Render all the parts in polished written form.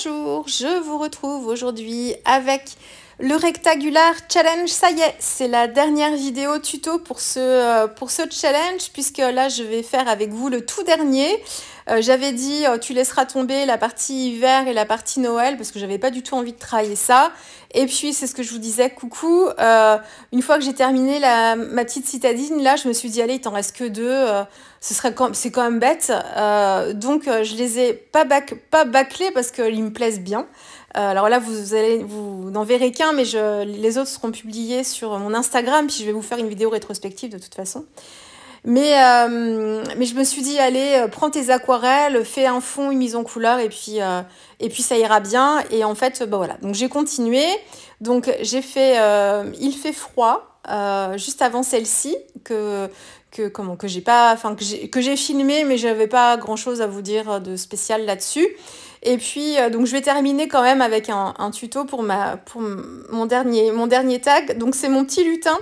Bonjour, je vous retrouve aujourd'hui avec le Rectangular Challenge. Ça y est, c'est la dernière vidéo tuto pour ce challenge, puisque là je vais faire avec vous le tout dernier. J'avais dit tu laisseras tomber la partie hiver et la partie Noël parce que j'avais pas du tout envie de travailler ça. Et puis c'est ce que je vous disais, coucou, une fois que j'ai terminé ma petite citadine, là je me suis dit allez, il t'en reste que deux, c'est quand même bête. Donc je les ai pas bâclés parce qu'ils me plaisent bien. Alors là vous n'en verrez qu'un, mais les autres seront publiés sur mon Instagram, puis je vais vous faire une vidéo rétrospective de toute façon. Mais je me suis dit, allez, prends tes aquarelles, fais un fond, une mise en couleur, et puis ça ira bien. Et en fait, bah voilà. Donc j'ai continué. Donc j'ai fait Il fait froid juste avant celle-ci que j'ai filmé, mais j'avais pas grand-chose à vous dire de spécial là-dessus. Et puis donc je vais terminer quand même avec un tuto pour mon dernier tag. Donc c'est mon petit lutin.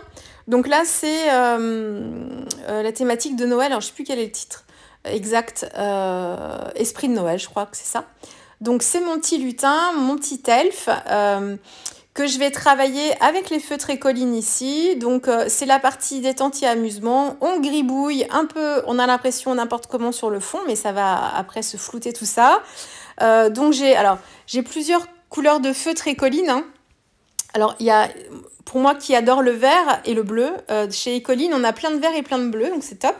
Donc là, c'est la thématique de Noël. Alors, je ne sais plus quel est le titre exact. Esprit de Noël, je crois que c'est ça. Donc, c'est mon petit lutin, mon petit elfe, que je vais travailler avec les feutres Écoline ici. Donc, c'est la partie détente et amusement. On gribouille un peu, on a l'impression n'importe comment sur le fond, mais ça va après se flouter tout ça. Donc, j'ai plusieurs couleurs de feutres Écoline, hein. Alors, il y a, pour moi qui adore le vert et le bleu, chez Écoline, on a plein de vert et plein de bleu, donc c'est top.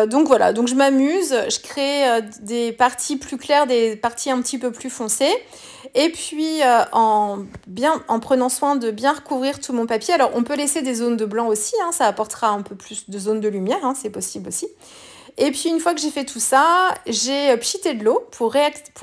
Donc voilà, donc je m'amuse, je crée des parties plus claires, des parties un petit peu plus foncées. Et puis, en prenant soin de bien recouvrir tout mon papier. Alors, on peut laisser des zones de blanc aussi, hein, ça apportera un peu plus de zones de lumière, hein, c'est possible aussi. Et puis, une fois que j'ai fait tout ça, j'ai pchité de l'eau pour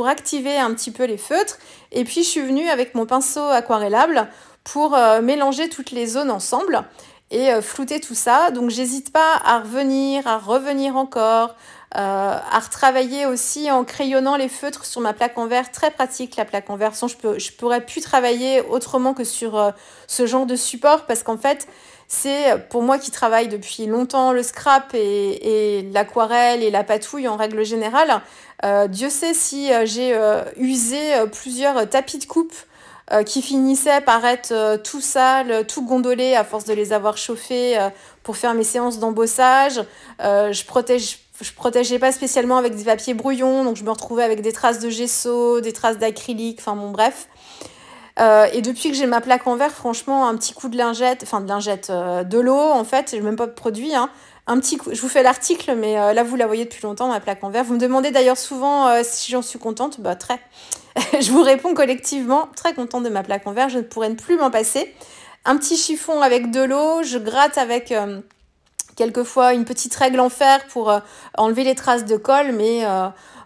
activer un petit peu les feutres. Et puis, je suis venue avec mon pinceau aquarellable pour mélanger toutes les zones ensemble et flouter tout ça. Donc, j'hésite pas à revenir encore, à retravailler aussi en crayonnant les feutres sur ma plaque en verre. Très pratique, la plaque en verre. Je pourrais plus travailler autrement que sur ce genre de support parce qu'en fait, c'est pour moi qui travaille depuis longtemps le scrap et l'aquarelle et la patouille en règle générale. Dieu sait si j'ai usé plusieurs tapis de coupe qui finissaient par être tout sales, tout gondolés à force de les avoir chauffés pour faire mes séances d'embossage. Je protégeais pas spécialement avec des papiers brouillons, donc je me retrouvais avec des traces de gesso, des traces d'acrylique, enfin bon bref. Et depuis que j'ai ma plaque en verre, franchement, un petit coup de lingette, de l'eau, en fait, j'ai même pas de produit, hein. Un petit coup, je vous fais l'article, mais là, vous la voyez depuis longtemps, ma plaque en verre. Vous me demandez d'ailleurs souvent si j'en suis contente. Bah, très. Je vous réponds collectivement, très contente de ma plaque en verre, je ne pourrais plus m'en passer. Un petit chiffon avec de l'eau, je gratte avec quelquefois une petite règle en fer pour enlever les traces de colle, mais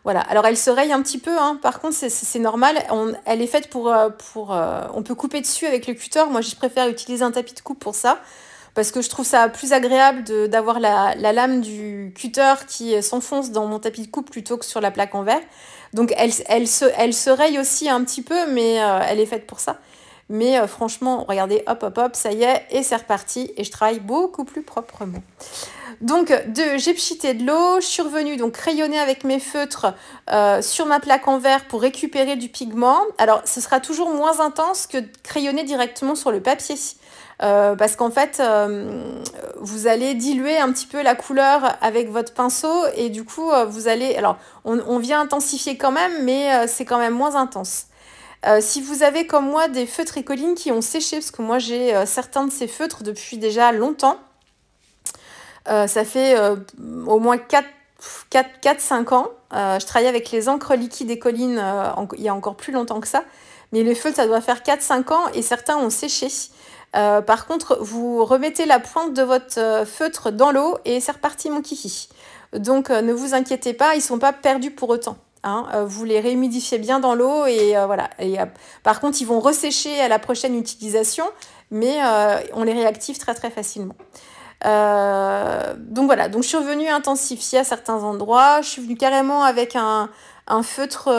voilà. Alors elle se raye un petit peu, hein. Par contre c'est normal, elle est faite on peut couper dessus avec le cutter. Moi je préfère utiliser un tapis de coupe pour ça, parce que je trouve ça plus agréable d'avoir la lame du cutter qui s'enfonce dans mon tapis de coupe plutôt que sur la plaque en verre. Donc elle se raye aussi un petit peu, mais elle est faite pour ça. Mais franchement, regardez, hop, ça y est, et c'est reparti. Et je travaille beaucoup plus proprement. Donc, j'ai pchité de l'eau. Je suis revenue donc crayonner avec mes feutres sur ma plaque en verre pour récupérer du pigment. Alors, ce sera toujours moins intense que de crayonner directement sur le papier. Parce qu'en fait, vous allez diluer un petit peu la couleur avec votre pinceau. Et du coup, vous allez... Alors, on vient intensifier quand même, mais c'est quand même moins intense. Si vous avez comme moi des feutres Écoline qui ont séché, parce que moi j'ai certains de ces feutres depuis déjà longtemps, ça fait au moins 4-5 ans. Je travaillais avec les encres liquides Écoline il y a encore plus longtemps que ça, mais les feutres ça doit faire 4-5 ans et certains ont séché. Par contre, vous remettez la pointe de votre feutre dans l'eau et c'est reparti mon kiki. Donc ne vous inquiétez pas, ils ne sont pas perdus pour autant. Hein, vous les réhumidifiez bien dans l'eau et voilà. Et, par contre, ils vont ressécher à la prochaine utilisation, mais on les réactive très très facilement. Donc voilà, donc je suis revenue intensifier à certains endroits. Je suis venue carrément avec un feutre,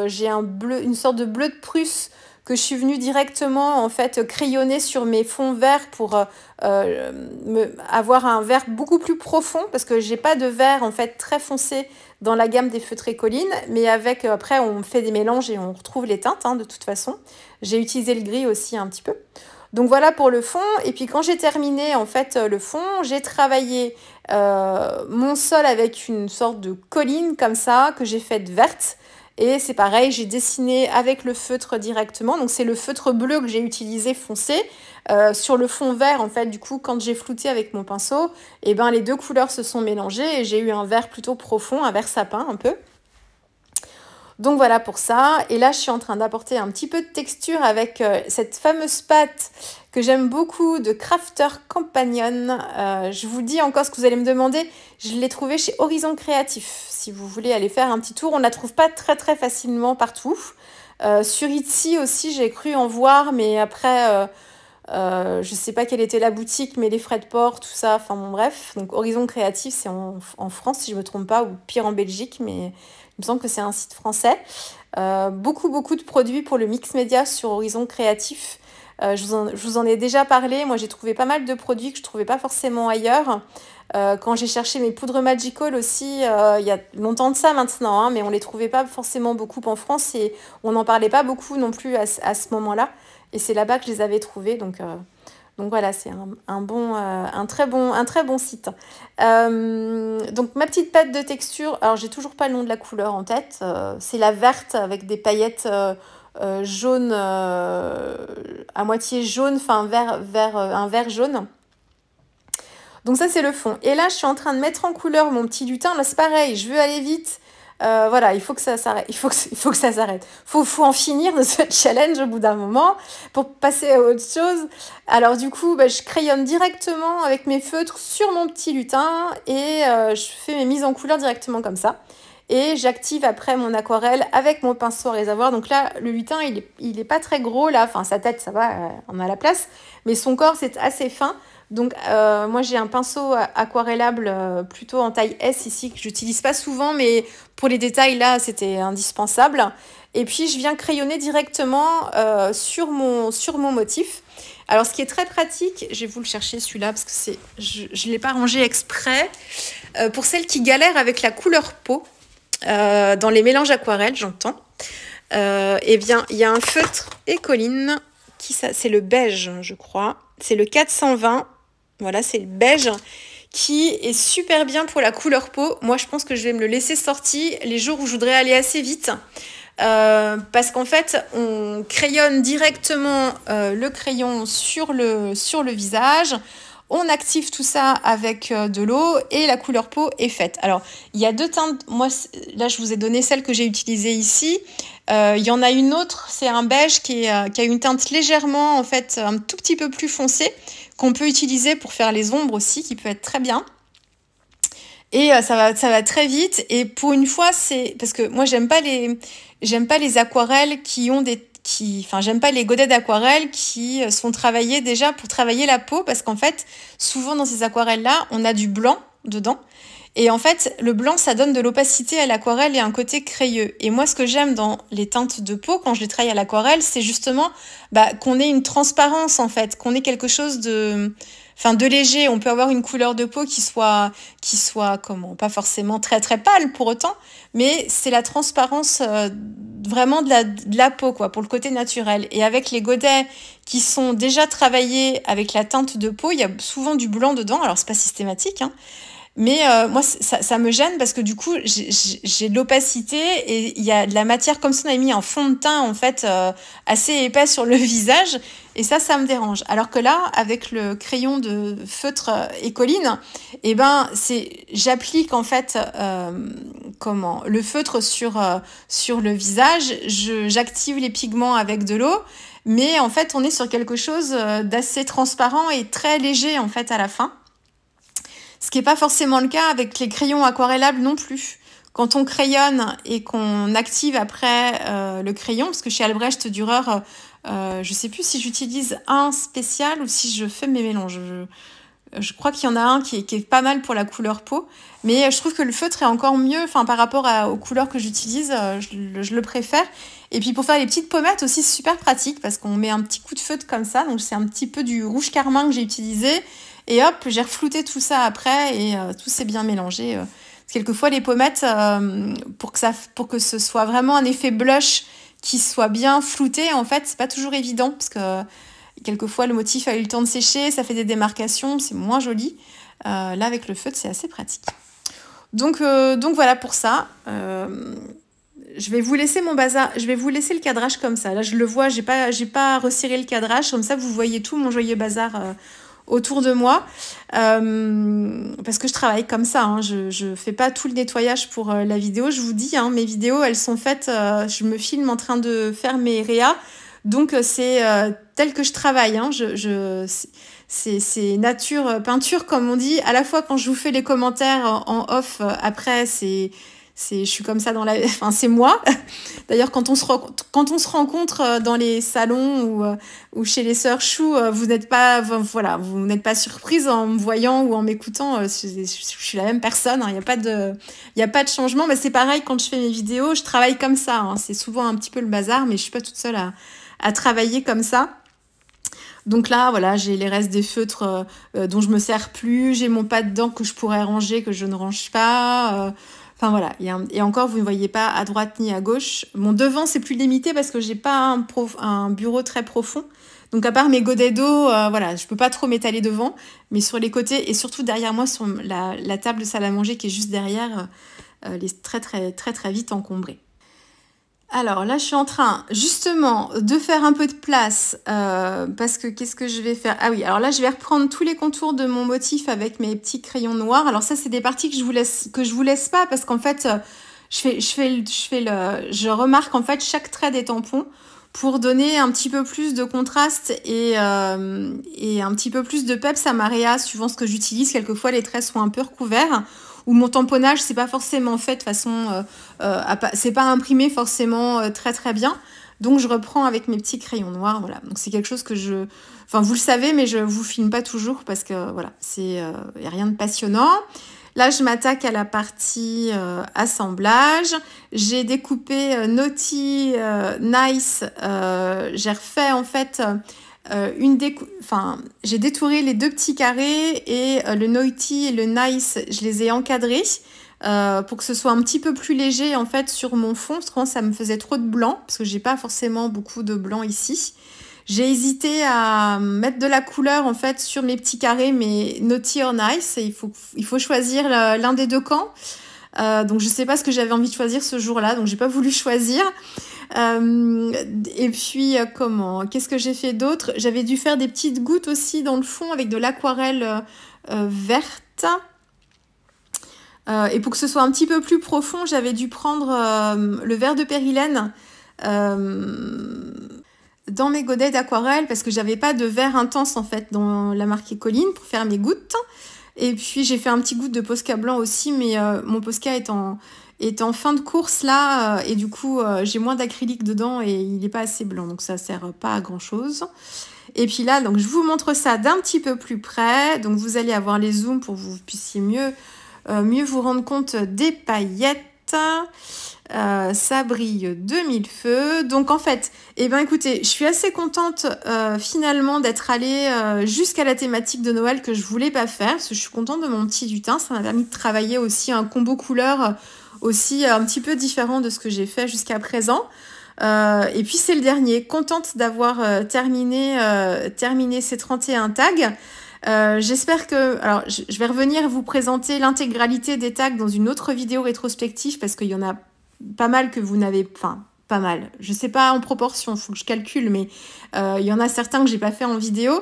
j'ai une sorte de bleu de Prusse que je suis venue directement en fait crayonner sur mes fonds verts pour avoir un vert beaucoup plus profond, parce que j'ai pas de vert en fait très foncé dans la gamme des feutres Écoline, mais avec après on fait des mélanges et on retrouve les teintes de toute façon. J'ai utilisé le gris aussi un petit peu. Donc voilà pour le fond. Et puis quand j'ai terminé en fait le fond, j'ai travaillé mon sol avec une sorte de colline comme ça que j'ai faite verte. Et c'est pareil, j'ai dessiné avec le feutre directement. Donc c'est le feutre bleu que j'ai utilisé foncé sur le fond vert. En fait, du coup, quand j'ai flouté avec mon pinceau, et ben les deux couleurs se sont mélangées et j'ai eu un vert plutôt profond, un vert sapin un peu. Donc voilà pour ça. Et là, je suis en train d'apporter un petit peu de texture avec cette fameuse pâte que j'aime beaucoup de Crafter Companion. Je vous dis encore ce que vous allez me demander. Je l'ai trouvée chez Horizon Créatif. Si vous voulez aller faire un petit tour, on ne la trouve pas très très facilement partout. Sur Etsy aussi, j'ai cru en voir, mais après... je ne sais pas quelle était la boutique, mais les frais de port, tout ça, enfin bon bref. Donc Horizon Créatif, c'est en France si je ne me trompe pas, ou pire en Belgique, mais il me semble que c'est un site français. Beaucoup de produits pour le mix média sur Horizon Créatif. Je vous en ai déjà parlé. Moi, j'ai trouvé pas mal de produits que je ne trouvais pas forcément ailleurs. Quand j'ai cherché mes poudres Magical aussi, il y a longtemps de ça maintenant, mais on ne les trouvait pas forcément beaucoup en France et on n'en parlait pas beaucoup non plus à ce moment-là. Et c'est là-bas que je les avais trouvés. Donc voilà, c'est un très bon site. Donc ma petite pâte de texture, alors j'ai toujours pas le nom de la couleur en tête. C'est la verte avec des paillettes jaunes, à moitié jaune, enfin un vert jaune. Donc ça c'est le fond. Et là je suis en train de mettre en couleur mon petit lutin. Là c'est pareil, je veux aller vite. Voilà, il faut que ça s'arrête. Il faut que ça s'arrête. Faut en finir de ce challenge au bout d'un moment pour passer à autre chose. Alors du coup, je crayonne directement avec mes feutres sur mon petit lutin et je fais mes mises en couleur directement comme ça. Et j'active après mon aquarelle avec mon pinceau à réservoir. Donc là, le lutin, il est pas très gros là. Enfin, sa tête, ça va, on a la place. Mais son corps, c'est assez fin. Donc moi j'ai un pinceau aquarellable plutôt en taille S ici que j'utilise pas souvent, mais pour les détails là c'était indispensable. Et puis je viens crayonner directement sur mon motif. Alors ce qui est très pratique, je vais vous le chercher celui-là parce que je l'ai pas rangé exprès. Pour celles qui galèrent avec la couleur peau, dans les mélanges aquarelles j'entends, eh bien il y a un feutre Écoline, c'est le beige je crois, c'est le 420. Voilà, c'est le beige qui est super bien pour la couleur peau. Moi, je pense que je vais me le laisser sorti les jours où je voudrais aller assez vite. Parce qu'en fait, on crayonne directement le crayon sur le visage. On active tout ça avec de l'eau et la couleur peau est faite. Alors, il y a deux teintes. Moi, là, je vous ai donné celle que j'ai utilisée ici. Il y en a une autre, c'est un beige qui a une teinte légèrement, en fait, un tout petit peu plus foncée, qu'on peut utiliser pour faire les ombres aussi, qui peut être très bien. Et ça va très vite. Et pour une fois, c'est parce que moi j'aime pas les aquarelles j'aime pas les godets d'aquarelle qui sont travaillés déjà pour travailler la peau, parce qu'en fait, souvent dans ces aquarelles-là, on a du blanc dedans. Et en fait, le blanc, ça donne de l'opacité à l'aquarelle et un côté crayeux. Et moi, ce que j'aime dans les teintes de peau, quand je les travaille à l'aquarelle, c'est justement qu'on ait une transparence, en fait, qu'on ait quelque chose de léger. On peut avoir une couleur de peau qui soit pas forcément très très pâle pour autant, mais c'est la transparence vraiment de la peau, quoi, pour le côté naturel. Et avec les godets qui sont déjà travaillés avec la teinte de peau, il y a souvent du blanc dedans. Alors c'est pas systématique, hein. Mais moi, ça me gêne parce que du coup, j'ai de l'opacité et il y a de la matière comme si on avait mis un fond de teint en fait assez épais sur le visage, et ça me dérange. Alors que là, avec le crayon de feutre Écoline, j'applique en fait le feutre sur le visage, j'active les pigments avec de l'eau, mais en fait, on est sur quelque chose d'assez transparent et très léger en fait à la fin. Ce qui n'est pas forcément le cas avec les crayons aquarellables non plus. Quand on crayonne et qu'on active après le crayon, parce que chez Albrecht Dürer, je ne sais plus si j'utilise un spécial ou si je fais mes mélanges. Je crois qu'il y en a un qui est pas mal pour la couleur peau, mais je trouve que le feutre est encore mieux, enfin par rapport aux couleurs que j'utilise, je le préfère. Et puis pour faire les petites pommettes aussi, c'est super pratique parce qu'on met un petit coup de feutre comme ça, donc c'est un petit peu du rouge carmin que j'ai utilisé, et hop, j'ai reflouté tout ça après et tout s'est bien mélangé. Parce que quelquefois les pommettes, pour que ce soit vraiment un effet blush qui soit bien flouté, en fait, c'est pas toujours évident parce que quelquefois, le motif a eu le temps de sécher, ça fait des démarcations, c'est moins joli. Là, avec le feutre, c'est assez pratique. Donc voilà pour ça. Je vais vous laisser mon bazar. Je vais vous laisser le cadrage comme ça. Là, je le vois, j'ai pas resserré le cadrage. Comme ça, vous voyez tout mon joyeux bazar autour de moi. Parce que je travaille comme ça. Hein. Je fais pas tout le nettoyage pour la vidéo. Je vous dis, hein, mes vidéos, elles sont faites. Je me filme en train de faire mes réas. Donc, c'est tel que je travaille. Hein. C'est nature, peinture, comme on dit. À la fois, quand je vous fais les commentaires en off, après, je suis comme ça enfin, c'est moi. D'ailleurs, quand on se rencontre dans les salons ou chez les sœurs Chou, vous n'êtes pas surprise en me voyant ou en m'écoutant. Je suis la même personne. Il n'y a pas de changement. Mais c'est pareil quand je fais mes vidéos. Je travaille comme ça. Hein. C'est souvent un petit peu le bazar, mais je suis pas toute seule à travailler comme ça. Donc là, voilà, j'ai les restes des feutres dont je me sers plus. J'ai mon pas dedans que je pourrais ranger, que je ne range pas. Enfin voilà, et encore, vous ne voyez pas à droite ni à gauche. Mon devant, c'est plus limité parce que j'ai pas un bureau très profond. Donc à part mes godets d'eau, voilà, je peux pas trop m'étaler devant. Mais sur les côtés et surtout derrière moi, sur la table de salle à manger qui est juste derrière, elle est très très très très vite encombrée. Alors là, je suis en train justement de faire un peu de place parce que qu'est-ce que je vais faire? Ah oui, alors là, je vais reprendre tous les contours de mon motif avec mes petits crayons noirs. Alors ça, c'est des parties que je vous laisse pas parce qu'en fait, je remarque en fait chaque trait des tampons pour donner un petit peu plus de contraste et un petit peu plus de peps à ma réa suivant ce que j'utilise. Quelquefois, les traits sont un peu recouverts. Ou mon tamponnage, c'est pas forcément fait de façon, c'est pas imprimé forcément très très bien. Donc je reprends avec mes petits crayons noirs, voilà. Donc c'est quelque chose que enfin vous le savez, mais je vous filme pas toujours parce que voilà, y a rien de passionnant. Là, je m'attaque à la partie assemblage. J'ai découpé Naughty Nice. J'ai refait en fait. J'ai détouré les deux petits carrés et le Naughty et le Nice, je les ai encadrés pour que ce soit un petit peu plus léger en fait sur mon fond, parce que ça me faisait trop de blanc, parce que j'ai pas forcément beaucoup de blanc ici. J'ai hésité à mettre de la couleur en fait sur mes petits carrés, mais Naughty or Nice, et il faut choisir l'un des deux camps. Donc je sais pas ce que j'avais envie de choisir ce jour-là, donc j'ai pas voulu choisir. Et puis qu'est-ce que j'ai fait d'autre? J'avais dû faire des petites gouttes aussi dans le fond avec de l'aquarelle verte. Et pour que ce soit un petit peu plus profond, j'avais dû prendre le vert de périlène dans mes godets d'aquarelle parce que j'avais pas de vert intense en fait dans la marque Colline pour faire mes gouttes. Et puis j'ai fait un petit goutte de Posca blanc aussi, mais mon Posca est en fin de course là, et du coup j'ai moins d'acrylique dedans et il n'est pas assez blanc, donc ça sert pas à grand chose. Et puis là, donc je vous montre ça d'un petit peu plus près, donc vous allez avoir les zooms pour que vous puissiez mieux vous rendre compte des paillettes. Ça brille de mille feux. Donc en fait, écoutez, je suis assez contente finalement d'être allée jusqu'à la thématique de Noël que je voulais pas faire, parce que je suis contente de mon petit lutin. Ça m'a permis de travailler aussi un combo couleur aussi un petit peu différent de ce que j'ai fait jusqu'à présent. Et puis c'est le dernier. Contente d'avoir terminé ces 31 tags. J'espère que... Alors, je vais revenir vous présenter l'intégralité des tags dans une autre vidéo rétrospective parce qu'il y en a pas mal que vous n'avez... Enfin, pas mal. Je sais pas en proportion, il faut que je calcule, mais il y en a certains que j'ai pas fait en vidéo.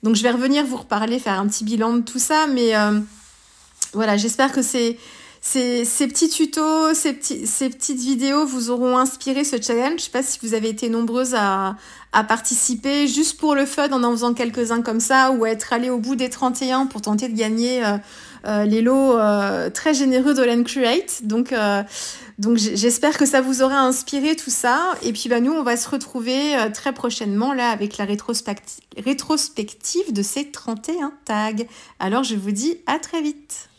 Donc, je vais revenir vous reparler, faire un petit bilan de tout ça. Mais voilà, j'espère que ces petits tutos, ces petites vidéos vous auront inspiré ce challenge. Je sais pas si vous avez été nombreuses à participer juste pour le fun en faisant quelques-uns comme ça ou à être allé au bout des 31 pour tenter de gagner les lots très généreux d'All & Create. Donc Donc j'espère que ça vous aura inspiré tout ça. Et puis nous, on va se retrouver très prochainement là avec la rétrospective de ces 31 tags. Alors je vous dis à très vite.